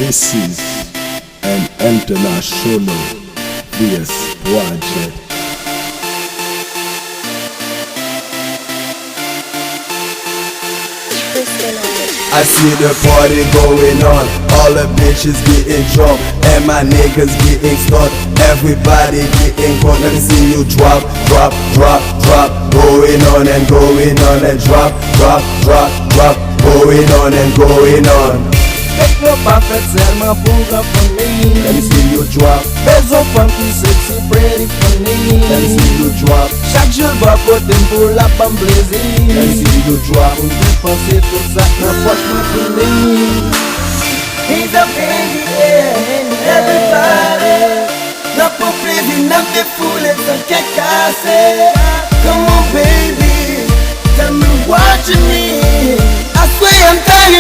This is an international VS project. I see the party going on, all the bitches getting drunk, and my niggas getting stuck. Everybody getting caught. Let me see you drop, drop, drop, drop. Going on and drop, drop, drop, drop. Going on and going on. Take no perfect sell my food up for me. Let me see you drop. Bezo funky, sexy, pretty funny. Let me see you drop. Chaque jour va côté pour la bam plaisir. Let me see you drop. On dépenser tout ça, n'importe où pour He's up in the air, everybody. Not for plaisir, not the fool, it's a casse. Come on baby, tell me what you need. I swear I'm tired.